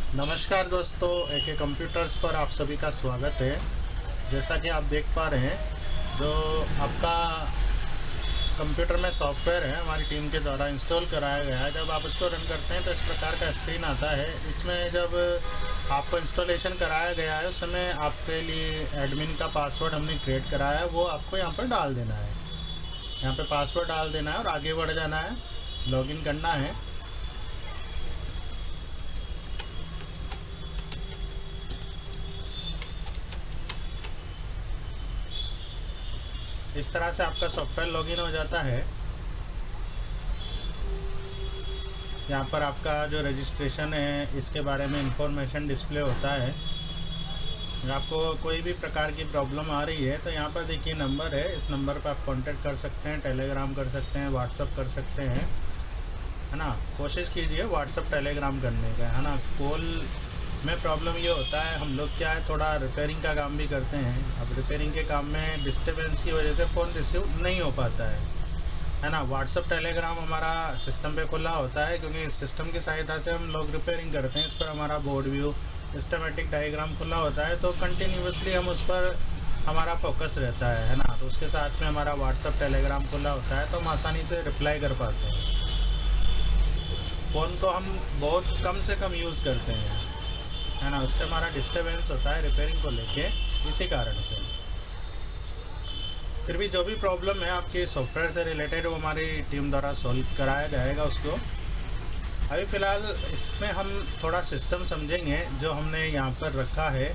नमस्कार दोस्तों, एके कंप्यूटर्स पर आप सभी का स्वागत है। जैसा कि आप देख पा रहे हैं, जो आपका कंप्यूटर में सॉफ्टवेयर है हमारी टीम के द्वारा इंस्टॉल कराया गया है। जब आप इसको रन करते हैं तो इस प्रकार का स्क्रीन आता है। इसमें जब आपको इंस्टॉलेशन कराया गया है उस समय आपके लिए एडमिन का पासवर्ड हमने क्रिएट कराया है, वो आपको यहाँ पर डाल देना है। यहाँ पे पासवर्ड डाल देना है और आगे बढ़ जाना है, लॉगिन करना है। इस तरह से आपका सॉफ्टवेयर लॉगिन हो जाता है। यहाँ पर आपका जो रजिस्ट्रेशन है इसके बारे में इंफॉर्मेशन डिस्प्ले होता है। अगर आपको कोई भी प्रकार की प्रॉब्लम आ रही है तो यहाँ पर देखिए नंबर है, इस नंबर पर आप कांटेक्ट कर सकते हैं, टेलीग्राम कर सकते हैं, व्हाट्सअप कर सकते हैं, है ना। कोशिश कीजिए व्हाट्सअप टेलीग्राम करने का, है ना। कॉल में प्रॉब्लम ये होता है, हम लोग क्या है थोड़ा रिपेयरिंग का काम भी करते हैं। अब रिपेयरिंग के काम में डिस्टर्बेंस की वजह से फ़ोन रिसीव नहीं हो पाता है ना। व्हाट्सअप टेलीग्राम हमारा सिस्टम पे खुला होता है क्योंकि इस सिस्टम की सहायता से हम लोग रिपेयरिंग करते हैं। इस पर हमारा बोर्ड व्यू सिस्टमेटिक डायग्राम खुला होता है, तो कंटिन्यूसली हम उस पर हमारा फोकस रहता है ना। तो उसके साथ में हमारा व्हाट्सअप टेलीग्राम खुला होता है तो हम आसानी से रिप्लाई कर पाते हैं। फ़ोन को हम बहुत कम से कम यूज़ करते हैं, है ना। उससे हमारा डिस्टर्बेंस होता है रिपेयरिंग को लेके, इसी कारण से। फिर भी जो भी प्रॉब्लम है आपके सॉफ्टवेयर से रिलेटेड वो हमारी टीम द्वारा सॉल्व कराया जाएगा उसको। अभी फ़िलहाल इसमें हम थोड़ा सिस्टम समझेंगे जो हमने यहाँ पर रखा है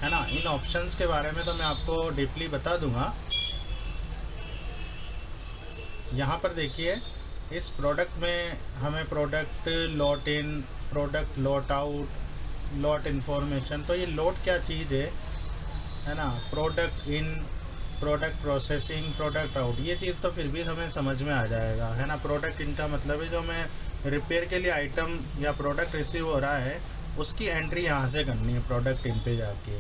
ना। इन ऑप्शंस के बारे में तो मैं आपको डीपली बता दूंगा। यहाँ पर देखिए, इस प्रोडक्ट में हमें product lot in, product lot out, lot information, तो ये लॉट क्या चीज़ है ना। Product in, product processing, product out, ये चीज़ तो फिर भी हमें समझ में आ जाएगा, है ना। प्रोडक्ट इन का मतलब है जो हमें रिपेयर के लिए आइटम या प्रोडक्ट रिसीव हो रहा है उसकी एंट्री यहाँ से करनी है प्रोडक्ट इन पे जाके,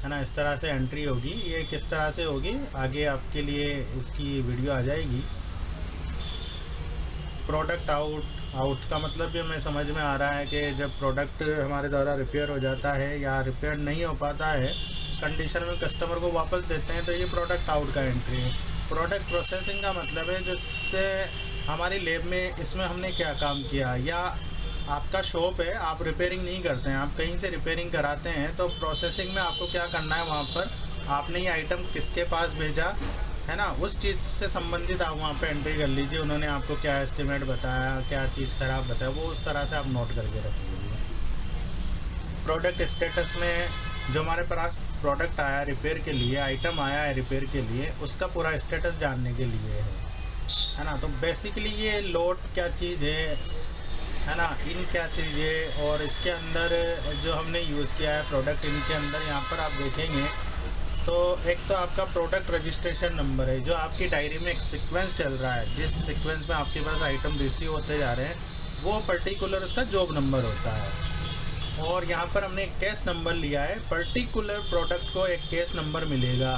है ना। इस तरह से एंट्री होगी। ये किस तरह से होगी आगे आपके लिए इसकी वीडियो आ जाएगी। प्रोडक्ट आउट, आउट का मतलब भी हमें समझ में आ रहा है कि जब प्रोडक्ट हमारे द्वारा रिपेयर हो जाता है या रिपेयर नहीं हो पाता है उस कंडीशन में कस्टमर को वापस देते हैं, तो ये प्रोडक्ट आउट का एंट्री है। प्रोडक्ट प्रोसेसिंग का मतलब है जिससे हमारी लैब में इसमें हमने क्या काम किया, या आपका शॉप है, आप रिपेयरिंग नहीं करते हैं, आप कहीं से रिपेयरिंग कराते हैं, तो प्रोसेसिंग में आपको क्या करना है, वहाँ पर आपने ये आइटम किसके पास भेजा, है ना, उस चीज़ से संबंधित आप वहाँ पे एंट्री कर लीजिए। उन्होंने आपको क्या एस्टिमेट बताया, क्या चीज़ खराब बताया, वो उस तरह से आप नोट करके रख लीजिए। प्रोडक्ट स्टेटस में जो हमारे पास प्रोडक्ट आया रिपेयर के लिए, आइटम आया है रिपेयर के लिए, उसका पूरा स्टेटस जानने के लिए है ना। तो बेसिकली ये लोड क्या चीज़ है ना, इन क्या चीज़ है, और इसके अंदर जो हमने यूज़ किया है प्रोडक्ट इन के अंदर, यहाँ पर आप देखेंगे तो एक तो आपका प्रोडक्ट रजिस्ट्रेशन नंबर है, जो आपकी डायरी में एक सीक्वेंस चल रहा है, जिस सीक्वेंस में आपके पास आइटम रिसीव होते जा रहे हैं वो पर्टिकुलर उसका जॉब नंबर होता है। और यहाँ पर हमने एक केस नंबर लिया है, पर्टिकुलर प्रोडक्ट को एक केस नंबर मिलेगा।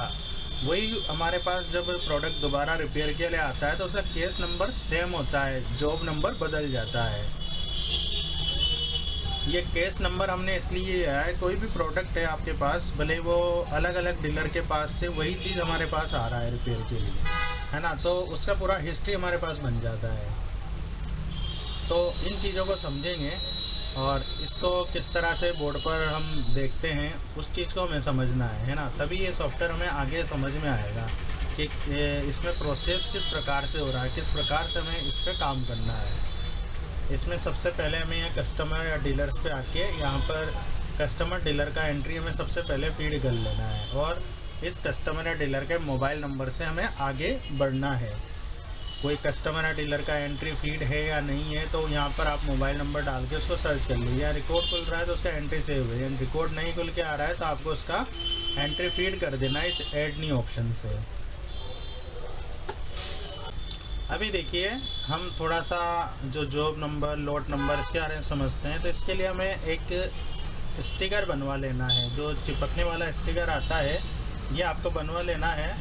वही हमारे पास जब प्रोडक्ट दोबारा रिपेयर के लिए आता है तो उसका केस नंबर सेम होता है, जॉब नंबर बदल जाता है। ये केस नंबर हमने इसलिए लिया है, कोई भी प्रोडक्ट है आपके पास, भले वो अलग अलग डीलर के पास से वही चीज़ हमारे पास आ रहा है रिपेयर के लिए, है ना, तो उसका पूरा हिस्ट्री हमारे पास बन जाता है। तो इन चीज़ों को समझेंगे और इसको किस तरह से बोर्ड पर हम देखते हैं उस चीज़ को हमें समझना है ना। तभी ये सॉफ्टवेयर हमें आगे समझ में आएगा कि इसमें प्रोसेस किस प्रकार से हो रहा है, किस प्रकार से हमें इस पर काम करना है। इसमें सबसे पहले हमें यहाँ कस्टमर या डीलर्स पे आके यहाँ पर कस्टमर डीलर का एंट्री हमें सबसे पहले फीड कर लेना है, और इस कस्टमर या डीलर के मोबाइल नंबर से हमें आगे बढ़ना है। कोई कस्टमर या डीलर का एंट्री फीड है या नहीं है तो यहाँ पर आप मोबाइल नंबर डाल के उसको सर्च कर लीजिए। या रिकॉर्ड खुल रहा है तो उसका एंट्री सेव है, रिकॉर्ड नहीं खुल के आ रहा है तो आपको उसका एंट्री फीड कर देना है इस ऐड न्यू ऑप्शन से। अभी देखिए हम थोड़ा सा जो जॉब नंबर, लॉट नंबर, इसके बारे में समझते हैं। तो इसके लिए हमें एक स्टिकर बनवा लेना है, जो चिपकने वाला स्टिकर आता है ये आपको बनवा लेना है।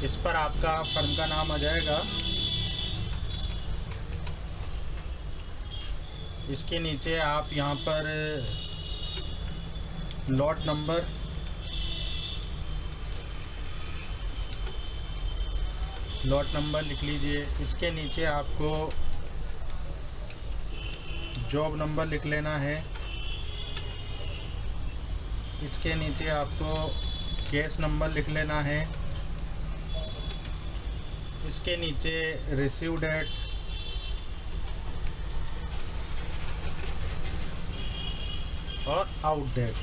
इस पर आपका फर्म का नाम आ जाएगा। इसके नीचे आप यहाँ पर लॉट नंबर लिख लीजिए। इसके नीचे आपको जॉब नंबर लिख लेना है। इसके नीचे आपको केस नंबर लिख लेना है। इसके नीचे रिसीव डेट, और आउट डेट।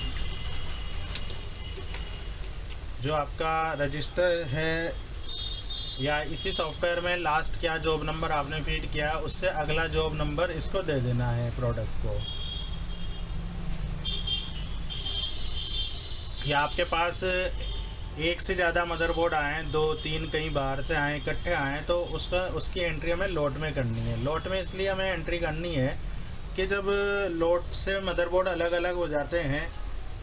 जो आपका रजिस्टर है या इसी सॉफ्टवेयर में लास्ट क्या जॉब नंबर आपने फीड किया, उससे अगला जॉब नंबर इसको दे देना है प्रोडक्ट को। या आपके पास एक से ज़्यादा मदरबोर्ड आए, 2-3 कहीं बाहर से आए, इकट्ठे आए, तो उसकी एंट्री हमें लोट में करनी है। लोट में इसलिए हमें एंट्री करनी है कि जब लोट से मदरबोर्ड अलग अलग हो जाते हैं,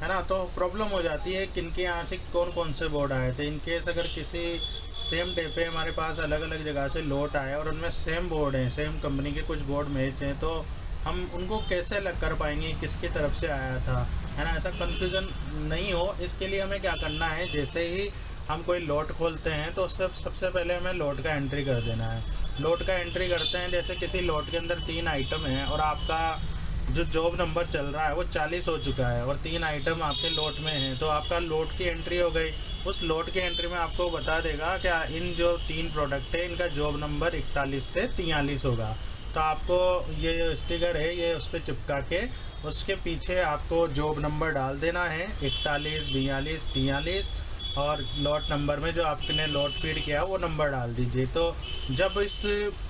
है ना, तो प्रॉब्लम हो जाती है किनके यहाँ से कौन कौन से बोर्ड आए थे। इन केस अगर किसी सेम डे पे हमारे पास अलग अलग जगह से लोट आए और उनमें सेम बोर्ड हैं, सेम कंपनी के कुछ बोर्ड मैच हैं, तो हम उनको कैसे अलग कर पाएंगे किसकी तरफ से आया था, है ना। ऐसा कंफ्यूजन नहीं हो, इसके लिए हमें क्या करना है, जैसे ही हम कोई लोट खोलते हैं तो सबसे पहले हमें लोट का एंट्री कर देना है। लोट का एंट्री करते हैं, जैसे किसी लोट के अंदर 3 आइटम हैं और आपका जो जॉब नंबर चल रहा है वो 40 हो चुका है और 3 आइटम आपके लोट में हैं, तो आपका लोट की एंट्री हो गई। उस लोट की एंट्री में आपको बता देगा कि इन जो 3 प्रोडक्ट है इनका जॉब नंबर 41 से 43 होगा। तो आपको ये जो स्टिकर है ये उस पर चिपका के उसके पीछे आपको जॉब नंबर डाल देना है, 41, 42, 43, और लॉट नंबर में जो आपने लॉट फीड किया वो नंबर डाल दीजिए। तो जब इस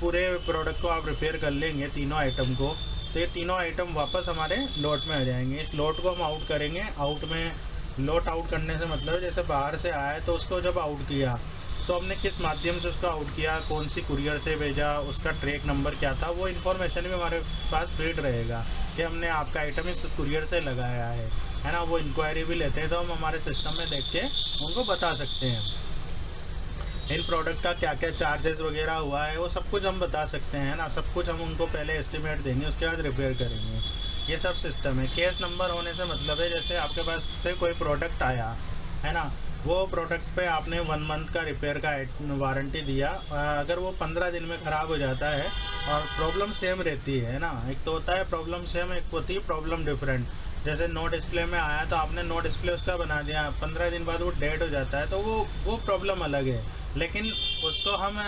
पूरे प्रोडक्ट को आप रिपेयर कर लेंगे तीनों आइटम को, तो ये तीनों आइटम वापस हमारे लोट में आ जाएंगे। इस लोट को हम आउट करेंगे। आउट में लोट आउट करने से मतलब जैसे बाहर से आया तो उसको जब आउट किया तो हमने किस माध्यम से उसको आउट किया, कौन सी कुरियर से भेजा, उसका ट्रैक नंबर क्या था, वो इन्फॉर्मेशन भी हमारे पास फीड रहेगा कि हमने आपका आइटम इस कुरियर से लगाया है ना। वो इंक्वायरी भी लेते हैं तो हम हमारे सिस्टम में देख के उनको बता सकते हैं इन प्रोडक्ट का क्या क्या चार्जेस वगैरह हुआ है, वो सब कुछ हम बता सकते हैं ना। सब कुछ हम उनको पहले एस्टिमेट देंगे, उसके बाद रिपेयर करेंगे। ये सब सिस्टम है। केस नंबर होने से मतलब है जैसे आपके पास से कोई प्रोडक्ट आया है ना, वो प्रोडक्ट पे आपने 1 मंथ का रिपेयर का वारंटी दिया, अगर वो 15 दिन में ख़राब हो जाता है और प्रॉब्लम सेम रहती है ना, एक तो होता है प्रॉब्लम सेम, एक होती है प्रॉब्लम डिफरेंट। जैसे नो डिस्प्ले में आया तो आपने नो डिस्प्ले उसका बना दिया, 15 दिन बाद वो डेड हो जाता है, तो वो प्रॉब्लम अलग है। लेकिन उसको हम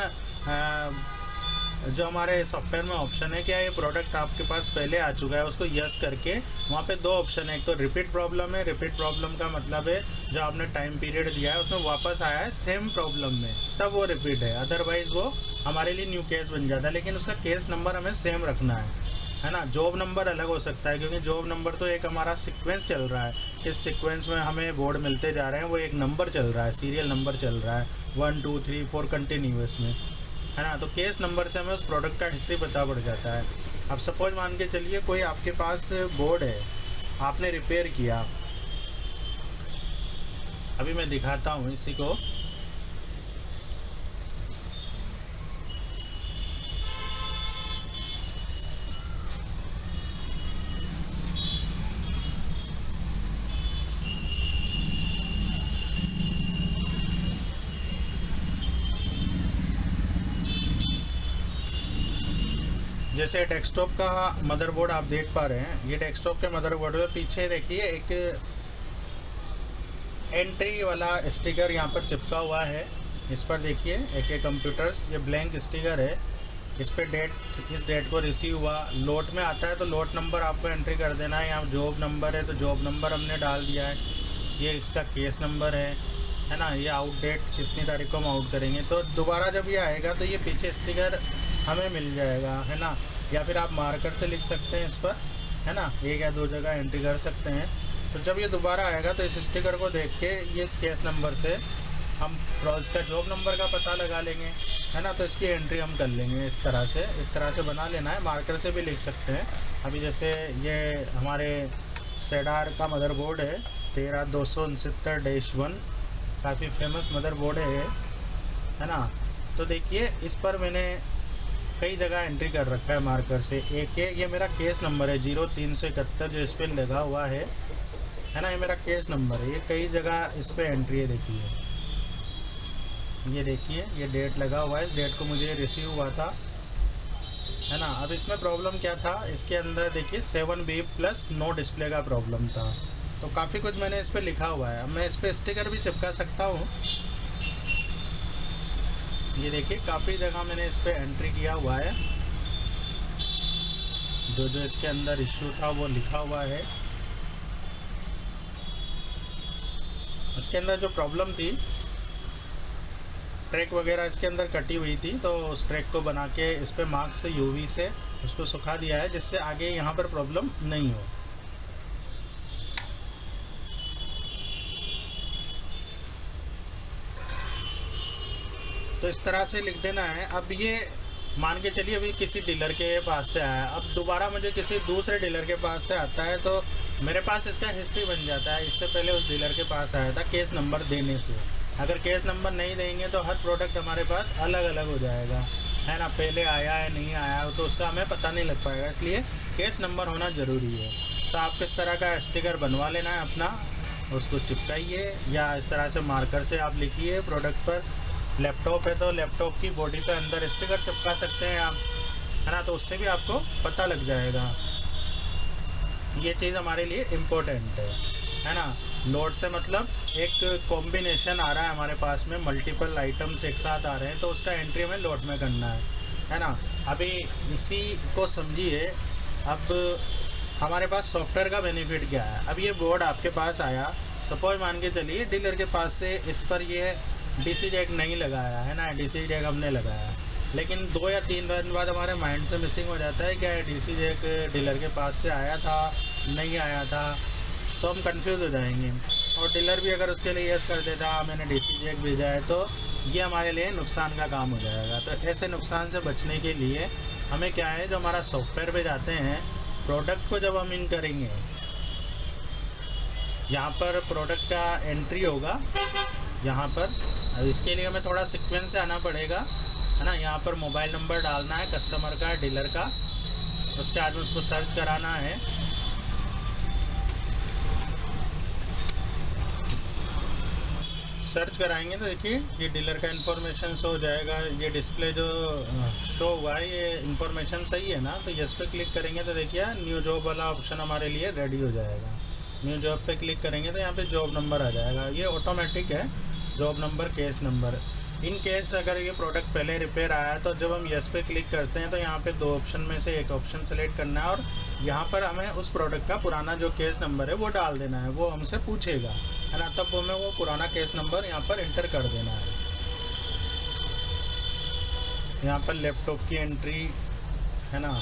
जो हमारे सॉफ्टवेयर में ऑप्शन है क्या ये प्रोडक्ट आपके पास पहले आ चुका है, उसको यस करके वहाँ पे 2 ऑप्शन है। एक तो रिपीट प्रॉब्लम है। रिपीट प्रॉब्लम का मतलब है जो आपने टाइम पीरियड दिया है उसमें वापस आया है सेम प्रॉब्लम में, तब वो रिपीट है। अदरवाइज वो हमारे लिए न्यू केस बन जाता है, लेकिन उसका केस नंबर हमें सेम रखना है ना। जॉब नंबर अलग हो सकता है क्योंकि जॉब नंबर तो एक हमारा सीक्वेंस चल रहा है, इस सीक्वेंस में हमें बोर्ड मिलते जा रहे हैं, वो एक नंबर चल रहा है, सीरियल नंबर चल रहा है 1 2 3 4 कंटिन्यूस में, है ना। तो केस नंबर से हमें उस प्रोडक्ट का हिस्ट्री पता पड़ जाता है। अब सपोज मान के चलिए कोई आपके पास बोर्ड है, आपने रिपेयर किया, अभी मैं दिखाता हूँ इसी को। जैसे डेस्कटॉप का मदरबोर्ड आप देख पा रहे हैं, ये डेस्कटॉप के मदरबोर्ड में पीछे देखिए एक एंट्री वाला स्टिकर यहाँ पर चिपका हुआ है। इस पर देखिए AK कंप्यूटर्स, ये ब्लैंक स्टिकर है, इस पे डेट, इस डेट को रिसीव हुआ। लोट में आता है तो लोट नंबर आपको एंट्री कर देना है। यहाँ जॉब नंबर है तो जॉब नंबर हमने डाल दिया है, ये इसका केस नंबर है ना। ये आउट डेट कितनी तारीख को हम आउट करेंगे, तो दोबारा जब ये आएगा तो ये पीछे स्टिकर हमें मिल जाएगा, है ना। या फिर आप मार्कर से लिख सकते हैं इस पर, है ना, 1 या 2 जगह एंट्री कर सकते हैं। तो जब ये दोबारा आएगा तो इस स्टिकर को देख के ये इस केस नंबर से हम इसका जॉब नंबर का पता लगा लेंगे, है ना। तो इसकी एंट्री हम कर लेंगे इस तरह से बना लेना है। मार्कर से भी लिख सकते हैं। अभी जैसे ये हमारे सेडार का मदरबोर्ड है 13269-1, काफ़ी फेमस मदरबोर्ड है ना। तो देखिए इस पर मैंने कई जगह एंट्री कर रखा है मार्कर से। एक ये मेरा केस नंबर है 0371 जो इस पर लगा हुआ है ना, ये मेरा केस नंबर है। ये कई जगह इस पर एंट्री है, देखिए ये देखिए ये डेट लगा हुआ है। इस डेट को मुझे रिसीव हुआ था, है ना। अब इसमें प्रॉब्लम क्या था, इसके अंदर देखिए 7B प्लस नो डिस्प्ले का प्रॉब्लम था। तो काफ़ी कुछ मैंने इस पर लिखा हुआ है। अब मैं इस पर स्टिकर भी चिपका सकता हूँ। ये देखिए काफ़ी जगह मैंने इस पर एंट्री किया हुआ है। जो जो इसके अंदर इश्यू था वो लिखा हुआ है। इसके अंदर जो प्रॉब्लम थी, ट्रैक वगैरह इसके अंदर कटी हुई थी, तो उस ट्रैक को बना के इस पे मार्क से यूवी से उसको सुखा दिया है, जिससे आगे यहाँ पर प्रॉब्लम नहीं हो। तो इस तरह से लिख देना है। अब ये मान के चलिए अभी किसी डीलर के पास से आया, अब दोबारा मुझे किसी दूसरे डीलर के पास से आता है, तो मेरे पास इसका हिस्ट्री बन जाता है। इससे पहले उस डीलर के पास आया था केस नंबर देने से। अगर केस नंबर नहीं देंगे तो हर प्रोडक्ट हमारे पास अलग अलग हो जाएगा, है ना। पहले आया है नहीं आया तो उसका हमें पता नहीं लग पाएगा, इसलिए केस नंबर होना ज़रूरी है। तो आप किस तरह का स्टिकर बनवा लेना है अपना, उसको चिपकाइए या इस तरह से मार्कर से आप लिखिए प्रोडक्ट पर। लैपटॉप है तो लैपटॉप की बॉडी पे अंदर स्टिकर चिपका सकते हैं आप, है ना। तो उससे भी आपको पता लग जाएगा। ये चीज़ हमारे लिए इम्पोर्टेंट है ना। लोड से मतलब एक कॉम्बिनेशन आ रहा है हमारे पास में, मल्टीपल आइटम्स एक साथ आ रहे हैं, तो उसका एंट्री हमें लोड में करना है ना। अभी इसी को समझिए। अब हमारे पास सॉफ्टवेयर का बेनिफिट क्या है। अब ये बोर्ड आपके पास आया, सपोज मान के चलिए डीलर के पास से इस पर ये डीसी जैक नहीं लगाया है ना, डीसी जैक हमने लगाया, लेकिन 2 या 3 दिन बाद हमारे माइंड से मिसिंग हो जाता है क्या डीसी जैक डीलर के पास से आया था नहीं आया था, तो हम कंफ्यूज हो जाएंगे। और डीलर भी अगर उसके लिए यस कर देता मैंने डीसी जैक भेजा है, तो ये हमारे लिए नुकसान का काम हो जाएगा। तो ऐसे नुकसान से बचने के लिए हमें क्या है, जो हमारा सॉफ्टवेयर पे जाते हैं, प्रोडक्ट को जब हम इन करेंगे, यहाँ पर प्रोडक्ट का एंट्री होगा यहाँ पर। अब इसके लिए हमें थोड़ा सीक्वेंस से आना पड़ेगा, है ना। यहाँ पर मोबाइल नंबर डालना है कस्टमर का, डीलर का, उसके बाद में उसको सर्च कराना है। सर्च कराएंगे तो देखिए ये डीलर का इन्फॉर्मेशन शो हो जाएगा। ये डिस्प्ले जो शो हुआ है ये इन्फॉर्मेशन सही है ना। तो यस पे क्लिक करेंगे तो देखिए न्यू जॉब वाला ऑप्शन हमारे लिए रेडी हो जाएगा। न्यू जॉब पे क्लिक करेंगे तो यहाँ पे जॉब नंबर आ जाएगा। ये ऑटोमेटिक है, job number, case number. In case अगर ये प्रोडक्ट पहले रिपेयर आया है तो जब हम यस पे क्लिक करते हैं तो यहाँ पे 2 ऑप्शन में से एक ऑप्शन सेलेक्ट करना है, और यहाँ पर हमें उस प्रोडक्ट का पुराना जो केस नंबर है वो डाल देना है। वो हमसे पूछेगा, है ना, तब हमें वो पुराना केस नंबर यहाँ पर इंटर कर देना है। यहाँ पर लैपटॉप की एंट्री, है ना,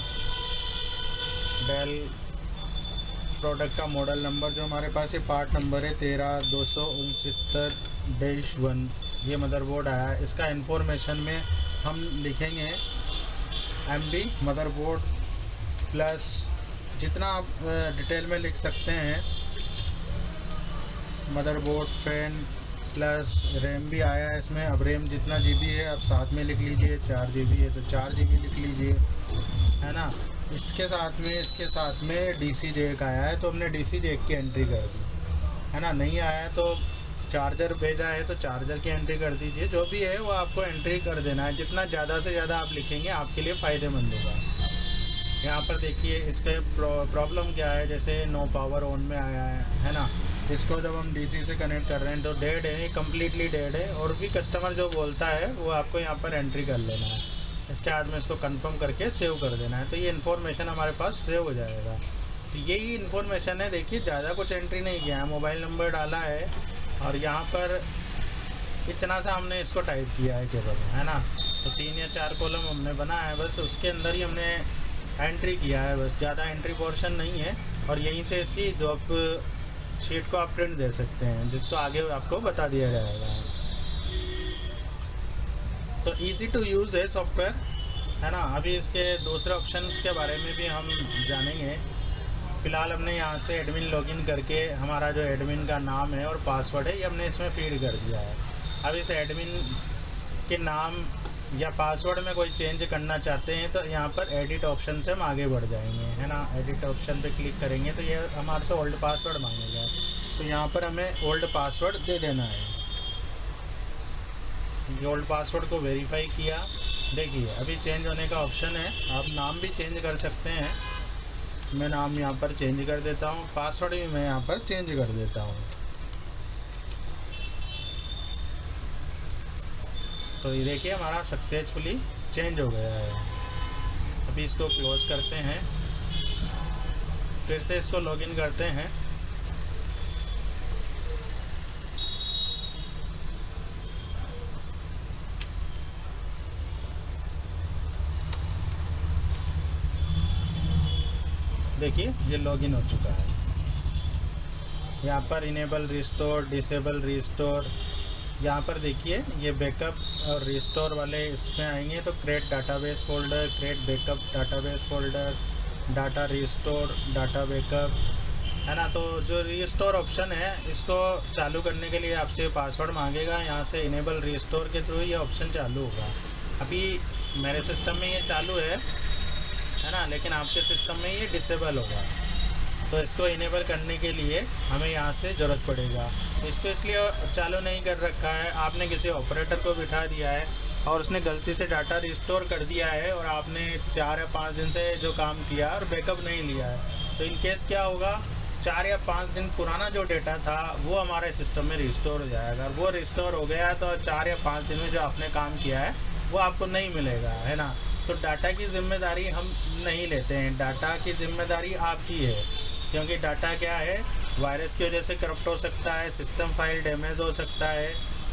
डेल प्रोडक्ट का मॉडल नंबर जो हमारे पास ये पार्ट नंबर है 13269-1, ये मदरबोर्ड आया है। इसका इंफॉर्मेशन में हम लिखेंगे MB मदरबोर्ड प्लस, जितना आप डिटेल में लिख सकते हैं, मदरबोर्ड फैन प्लस रैम भी आया है इसमें। अब रैम जितना GB है आप साथ में लिख लीजिए, 4 GB है तो 4 GB लिख लीजिए, है ना। इसके साथ में DC जैक आया है तो हमने DC जैक की एंट्री कर दी, है ना। नहीं आया है तो चार्जर भेजा है तो चार्जर की एंट्री कर दीजिए। जो भी है वो आपको एंट्री कर देना है। जितना ज़्यादा से ज़्यादा आप लिखेंगे आपके लिए फ़ायदेमंद होगा। यहाँ पर देखिए इसके प्रॉब्लम क्या है, जैसे नो पावर ऑन में आया है ना। इसको जब हम DC से कनेक्ट कर रहे हैं तो डेड है, कम्प्लीटली डेड है। और भी कस्टमर जो बोलता है वो आपको यहाँ पर एंट्री कर लेना है। इसके बाद में इसको कंफर्म करके सेव कर देना है, तो ये इन्फॉर्मेशन हमारे पास सेव हो जाएगा। तो यही इन्फॉर्मेशन है। देखिए ज़्यादा कुछ एंट्री नहीं किया है, मोबाइल नंबर डाला है और यहाँ पर इतना सा हमने इसको टाइप किया है केवल, है ना। तो 3 या 4 कॉलम हमने बनाया है, बस उसके अंदर ही हमने एंट्री किया है, बस ज़्यादा एंट्री पोर्शन नहीं है। और यहीं से इसकी जॉब शीट को आप प्रिंट दे सकते हैं, जिसको आगे आपको बता दिया जाएगा। तो इजी टू यूज़ है सॉफ्टवेयर, है ना। अभी इसके दूसरे ऑप्शंस के बारे में भी हम जानेंगे। फ़िलहाल हमने यहाँ से एडमिन लॉगिन करके हमारा जो एडमिन का नाम है और पासवर्ड है ये हमने इसमें फीड कर दिया है। अब इस एडमिन के नाम या पासवर्ड में कोई चेंज करना चाहते हैं तो यहाँ पर एडिट ऑप्शन से हम आगे बढ़ जाएंगे, है ना। एडिट ऑप्शन पे क्लिक करेंगे तो ये हमारे से ओल्ड पासवर्ड मांगेगा, तो यहाँ पर हमें ओल्ड पासवर्ड दे देना है। ये ओल्ड पासवर्ड को वेरीफाई किया, देखिए अभी चेंज होने का ऑप्शन है। आप नाम भी चेंज कर सकते हैं, मैं नाम यहाँ पर चेंज कर देता हूँ, पासवर्ड भी मैं यहाँ पर चेंज कर देता हूँ। तो ये देखिए हमारा सक्सेसफुली चेंज हो गया है। अभी इसको क्लोज करते हैं, फिर से इसको लॉगिन करते हैं। देखिए ये लॉगिन हो चुका है। यहाँ पर इनेबल रिस्टोर, डिसेबल रिस्टोर, यहाँ पर देखिए ये बैकअप और रिस्टोर वाले इसमें आएंगे तो create database folder, create backup database folder, data restore, data backup, है ना। तो जो रिस्टोर ऑप्शन है इसको चालू करने के लिए आपसे पासवर्ड मांगेगा, यहाँ से इनेबल रिस्टोर के थ्रू ये ऑप्शन चालू होगा। अभी मेरे सिस्टम में ये चालू है ना, लेकिन आपके सिस्टम में ये डिसेबल होगा। तो इसको इनेबल करने के लिए हमें यहाँ से ज़रूरत पड़ेगा। इसको इसलिए चालू नहीं कर रखा है, आपने किसी ऑपरेटर को बिठा दिया है और उसने गलती से डाटा रिस्टोर कर दिया है और आपने 4 या 5 दिन से जो काम किया और बैकअप नहीं लिया है, तो इन केस क्या होगा, 4 या 5 दिन पुराना जो डेटा था वो हमारे सिस्टम में रिस्टोर हो जाएगा। वो रिस्टोर हो गया तो 4 या 5 दिन में जो आपने काम किया है वो आपको नहीं मिलेगा, है ना। तो डाटा की जिम्मेदारी हम नहीं लेते हैं, डाटा की जिम्मेदारी आपकी है, क्योंकि डाटा क्या है, वायरस की वजह से करप्ट हो सकता है, सिस्टम फाइल डैमेज हो सकता है,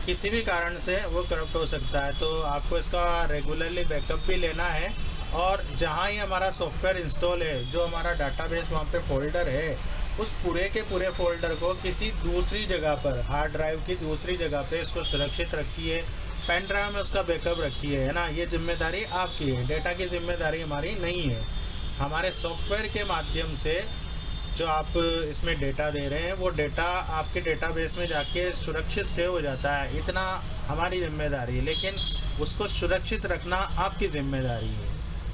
किसी भी कारण से वो करप्ट हो सकता है। तो आपको इसका रेगुलरली बैकअप भी लेना है, और जहाँ ही हमारा सॉफ्टवेयर इंस्टॉल है, जो हमारा डाटाबेस वहाँ पे फोल्डर है, उस पूरे के पूरे फोल्डर को किसी दूसरी जगह पर, हार्ड ड्राइव की दूसरी जगह पे इसको सुरक्षित रखिए, पेन ड्राइव में उसका बैकअप रखिए, है ना। ये जिम्मेदारी आपकी है, डेटा की जिम्मेदारी हमारी नहीं है। हमारे सॉफ्टवेयर के माध्यम से जो आप इसमें डेटा दे रहे हैं वो डेटा आपके डेटाबेस में जाके सुरक्षित सेव हो जाता है, इतना हमारी जिम्मेदारी है, लेकिन उसको सुरक्षित रखना आपकी जिम्मेदारी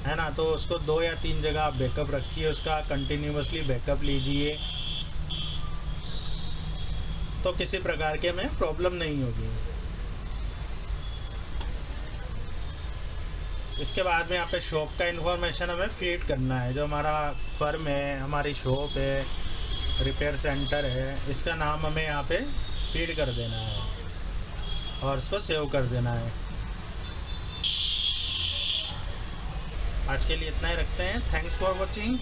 है ना। तो उसको 2 या 3 जगह आप बैकअप रखिए, उसका कंटिन्यूसली बैकअप लीजिए, तो किसी प्रकार के में प्रॉब्लम नहीं होगी। इसके बाद में यहाँ पे शॉप का इन्फॉर्मेशन हमें फीड करना है, जो हमारा फर्म है, हमारी शॉप है, रिपेयर सेंटर है, इसका नाम हमें यहाँ पे फीड कर देना है और इसको सेव कर देना है। आज के लिए इतना ही रखते हैं। Thanks for watching.